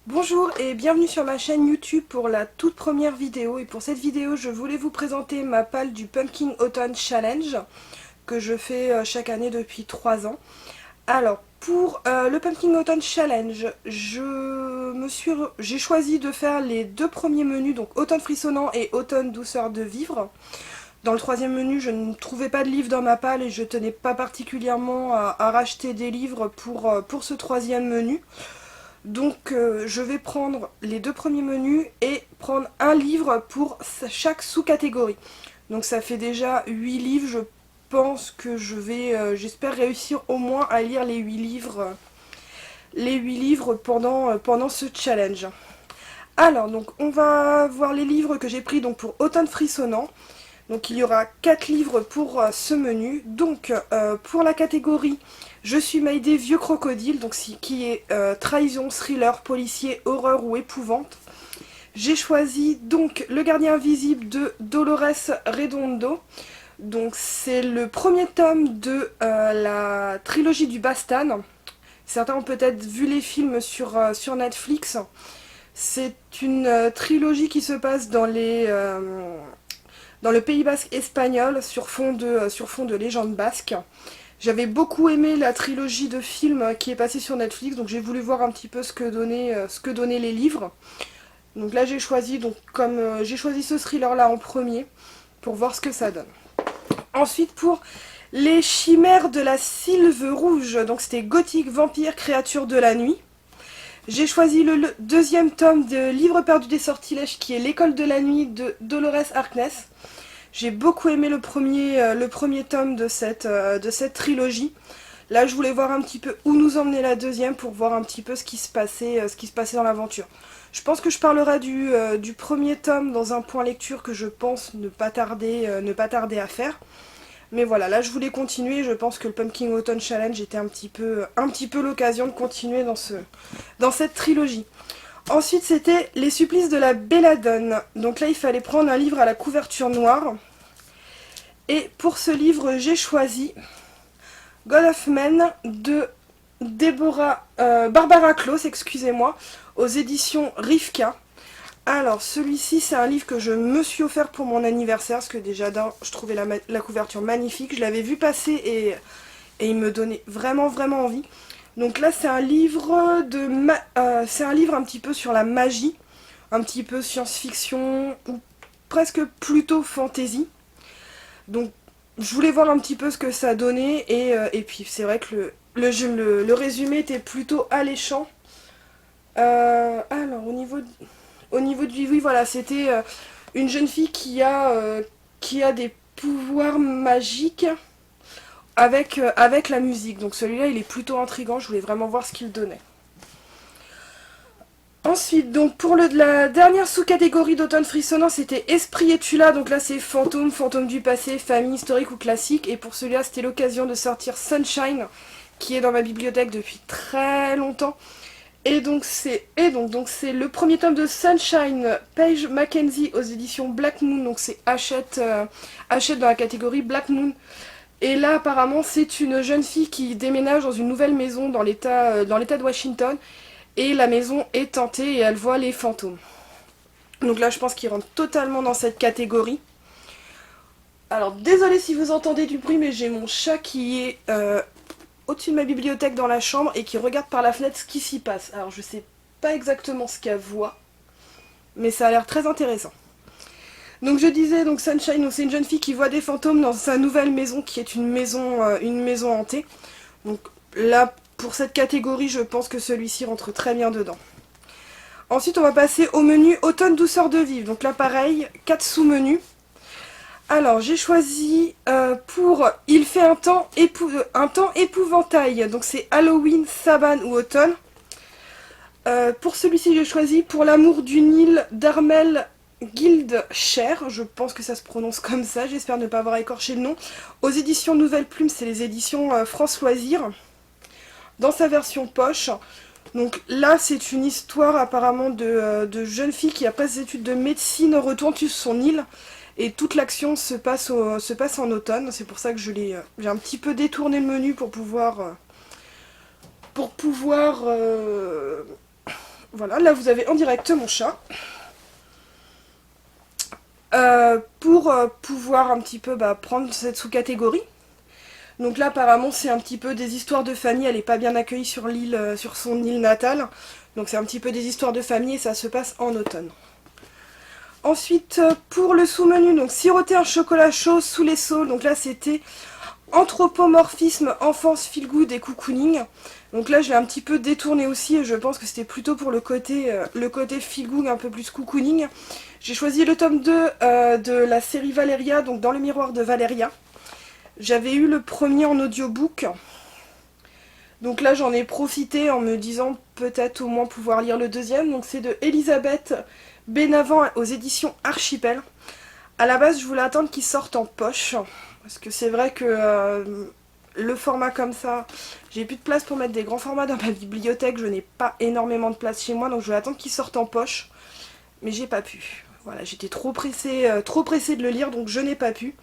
Bonjour et bienvenue sur ma chaîne YouTube pour la toute première vidéo. Et pour cette vidéo, je voulais vous présenter ma palle du Pumpkin Autumn Challenge que je fais chaque année depuis 3 ans. Alors, pour le Pumpkin Autumn Challenge, j'ai choisi de faire les deux premiers menus, donc Automne frissonnant et Automne douceur de vivre. Dans le troisième menu, je ne trouvais pas de livre dans ma palle et je tenais pas particulièrement à racheter des livres pour ce troisième menu. Donc je vais prendre les deux premiers menus et prendre un livre pour chaque sous-catégorie. Donc ça fait déjà 8 livres, je pense que j'espère réussir au moins à lire les 8 livres pendant ce challenge. Alors donc on va voir les livres que j'ai pris donc pour Automne frissonnant. Donc il y aura 4 livres pour ce menu. Donc pour la catégorie Je suis Mayday Vieux Crocodile, donc qui est trahison, thriller, policier, horreur ou épouvante. J'ai choisi donc Le Gardien Invisible de Dolores Redondo. Donc c'est le premier tome de la trilogie du Bastan. Certains ont peut-être vu les films sur Netflix. C'est une trilogie qui se passe dans le Pays basque espagnol sur fond de légende basque. J'avais beaucoup aimé la trilogie de films qui est passée sur Netflix, donc j'ai voulu voir un petit peu ce que donnaient les livres. Donc là j'ai choisi ce thriller là en premier pour voir ce que ça donne. Ensuite pour Les Chimères de la Sylve Rouge, donc c'était Gothique, Vampire, Créature de la Nuit. J'ai choisi le deuxième tome de Livre perdu des sortilèges qui est L'école de la nuit de Dolores Harkness. J'ai beaucoup aimé le premier tome de cette trilogie. Là, je voulais voir un petit peu où nous emmenait la deuxième pour voir un petit peu ce qui se passait dans l'aventure. Je pense que je parlerai du premier tome dans un point lecture que je pense ne pas tarder à faire. Mais voilà, là je voulais continuer, je pense que le Pumpkin Autumn Challenge était un petit peu l'occasion de continuer dans cette trilogie. Ensuite c'était Les Supplices de la Belladone. Donc là il fallait prendre un livre à la couverture noire. Et pour ce livre j'ai choisi God of Men de Barbara Klaus, excusez-moi, aux éditions Rivka. Alors celui-ci c'est un livre que je me suis offert pour mon anniversaire parce que déjà je trouvais la couverture magnifique, je l'avais vu passer et il me donnait vraiment envie. Donc là c'est un livre c'est un livre un petit peu sur la magie, un petit peu science-fiction ou presque plutôt fantasy. Donc je voulais voir un petit peu ce que ça donnait et puis c'est vrai que le résumé était plutôt alléchant. Alors au niveau du oui voilà c'était une jeune fille qui a des pouvoirs magiques avec la musique. Donc celui-là il est plutôt intriguant, je voulais vraiment voir ce qu'il donnait. Ensuite, donc pour la dernière sous-catégorie d'automne frissonnant, c'était Esprit es-tu là? Donc là c'est fantôme, fantôme du passé, famille historique ou classique. Et pour celui-là c'était l'occasion de sortir Sunshine, qui est dans ma bibliothèque depuis très longtemps. Et donc c'est le premier tome de Sunshine, Paige Mackenzie aux éditions Black Moon. Donc c'est achète dans la catégorie Black Moon. Et là apparemment c'est une jeune fille qui déménage dans une nouvelle maison dans l'état de Washington. Et la maison est hantée et elle voit les fantômes. Donc là je pense qu'il rentre totalement dans cette catégorie. Alors désolé si vous entendez du bruit mais j'ai mon chat qui est au-dessus de ma bibliothèque dans la chambre et qui regarde par la fenêtre ce qui s'y passe. Alors je sais pas exactement ce qu'elle voit, mais ça a l'air très intéressant. Donc je disais, donc Sunshine, c'est une jeune fille qui voit des fantômes dans sa nouvelle maison qui est une maison hantée. Donc là, pour cette catégorie, je pense que celui-ci rentre très bien dedans. Ensuite, on va passer au menu Automne douceur de vivre. Donc là, pareil, 4 sous-menus. Alors, j'ai choisi pour Il fait un temps épouvantail. Donc c'est Halloween, Saban ou Automne. Pour celui-ci, j'ai choisi Pour l'amour du Nil d'Armel Guildshare. Je pense que ça se prononce comme ça. J'espère ne pas avoir écorché le nom. Aux éditions Nouvelle Plume, c'est les éditions France Loisirs. Dans sa version poche. Donc là, c'est une histoire apparemment de jeune fille qui, après ses études de médecine, retourne sur son île. Et toute l'action se passe en automne. C'est pour ça que j'ai un petit peu détourné le menu pour pouvoir Voilà, là vous avez en direct mon chat. Pour pouvoir un petit peu prendre cette sous-catégorie. Donc là apparemment c'est un petit peu des histoires de famille, elle n'est pas bien accueillie sur l'île, sur son île natale. Donc c'est un petit peu des histoires de famille et ça se passe en automne. Ensuite pour le sous-menu, donc siroter un chocolat chaud sous les saules. Donc là c'était anthropomorphisme, enfance, feel good et cocooning. Donc là je l'ai un petit peu détourné aussi et je pense que c'était plutôt pour le côté feel good, un peu plus cocooning. J'ai choisi le tome 2 de la série Valeria, donc dans le miroir de Valeria. J'avais eu le premier en audiobook. Donc là j'en ai profité en me disant peut-être au moins pouvoir lire le deuxième. Donc c'est de Elisabeth Benavent aux éditions Archipel. À la base je voulais attendre qu'il sorte en poche. Parce que c'est vrai que le format comme ça, j'ai plus de place pour mettre des grands formats dans ma bibliothèque. Je n'ai pas énormément de place chez moi. Donc je voulais attendre qu'il sorte en poche. Mais j'ai pas pu. Voilà, j'étais trop pressée de le lire donc je n'ai pas pu.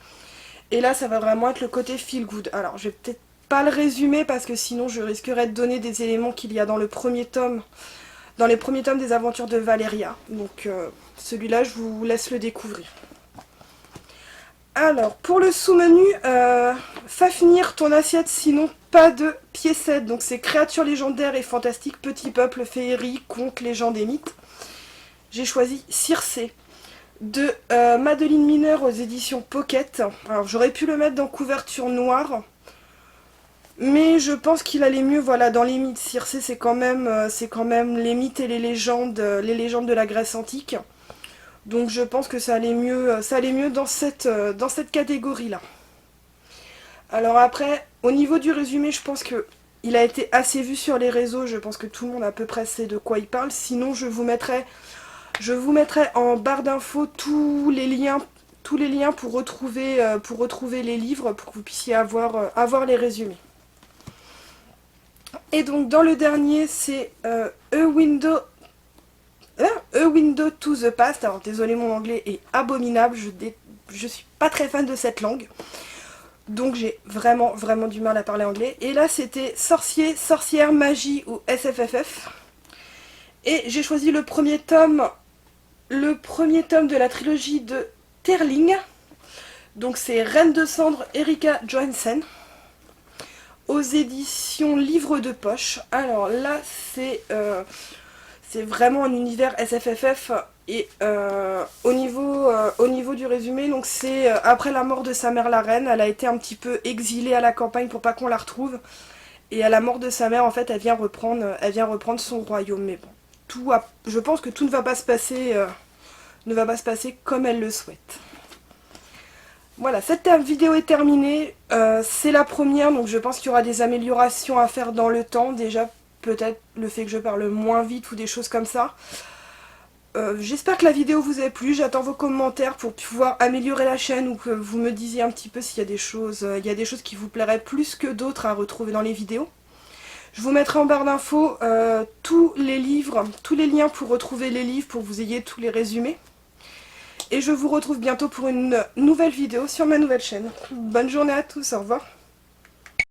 Et là, ça va vraiment être le côté feel good. Alors, je vais peut-être pas le résumer parce que sinon, je risquerais de donner des éléments qu'il y a dans le premier tome, dans les premiers tomes des aventures de Valeria. Donc, celui-là, je vous laisse le découvrir. Alors, pour le sous-menu, Fafnir ton assiette, sinon pas de piécettes. Donc, c'est créatures légendaires et fantastiques, petits peuples, féeries, contes, légendes et mythes. J'ai choisi Circé de Madeleine Miner aux éditions Pocket. Alors j'aurais pu le mettre dans couverture noire, mais je pense qu'il allait mieux voilà, dans les mythes. Circé c'est quand même les mythes et les légendes de la Grèce antique. Donc je pense que ça allait mieux dans cette catégorie-là. Alors après, au niveau du résumé, je pense que il a été assez vu sur les réseaux, je pense que tout le monde à peu près sait de quoi il parle. Sinon je vous mettrai en barre d'infos tous les liens pour retrouver les livres, pour que vous puissiez avoir les résumés. Et donc dans le dernier, c'est A Window to the Past. Alors désolé, mon anglais est abominable, je suis pas très fan de cette langue. Donc j'ai vraiment du mal à parler anglais. Et là c'était sorcier, sorcière, magie ou SFFF. Et j'ai choisi le premier tome de la trilogie de Terling. Donc c'est Reine de Cendre, Erika Johansen. Aux éditions Livre de Poche. Alors là c'est vraiment un univers SFFF. Et au niveau du résumé, donc c'est après la mort de sa mère la reine, elle a été un petit peu exilée à la campagne pour pas qu'on la retrouve. Et à la mort de sa mère, en fait, elle vient reprendre son royaume. Mais bon, je pense que tout ne va pas se passer comme elle le souhaite. Voilà, cette vidéo est terminée. C'est la première, donc je pense qu'il y aura des améliorations à faire dans le temps. Déjà, peut-être le fait que je parle moins vite ou des choses comme ça. J'espère que la vidéo vous a plu, j'attends vos commentaires pour pouvoir améliorer la chaîne ou que vous me disiez un petit peu s'il y a des choses, qui vous plairaient plus que d'autres à retrouver dans les vidéos. Je vous mettrai en barre d'infos tous les liens pour retrouver les livres, pour que vous ayez tous les résumés. Et je vous retrouve bientôt pour une nouvelle vidéo sur ma nouvelle chaîne. Bonne journée à tous, au revoir.